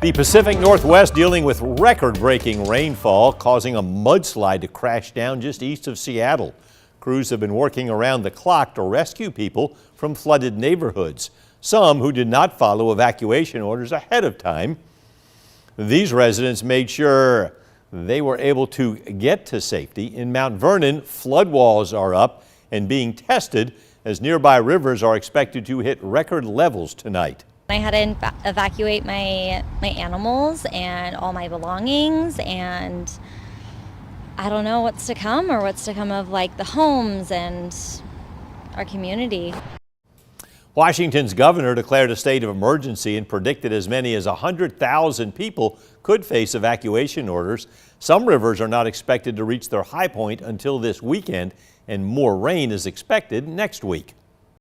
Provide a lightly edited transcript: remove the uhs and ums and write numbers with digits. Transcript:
The Pacific Northwest dealing with record-breaking rainfall, causing a mudslide to crash down just east of Seattle. Crews have been working around the clock to rescue people from flooded neighborhoods, some who did not follow evacuation orders ahead of time. These residents made sure they were able to get to safety. In Mount Vernon, flood walls are up and being tested as nearby rivers are expected to hit record levels tonight. I had to evacuate my animals and all my belongings, and I don't know what's to come or what's to come of like the homes and our community. Washington's governor declared a state of emergency and predicted as many as 100,000 people could face evacuation orders. Some rivers are not expected to reach their high point until this weekend, and more rain is expected next week.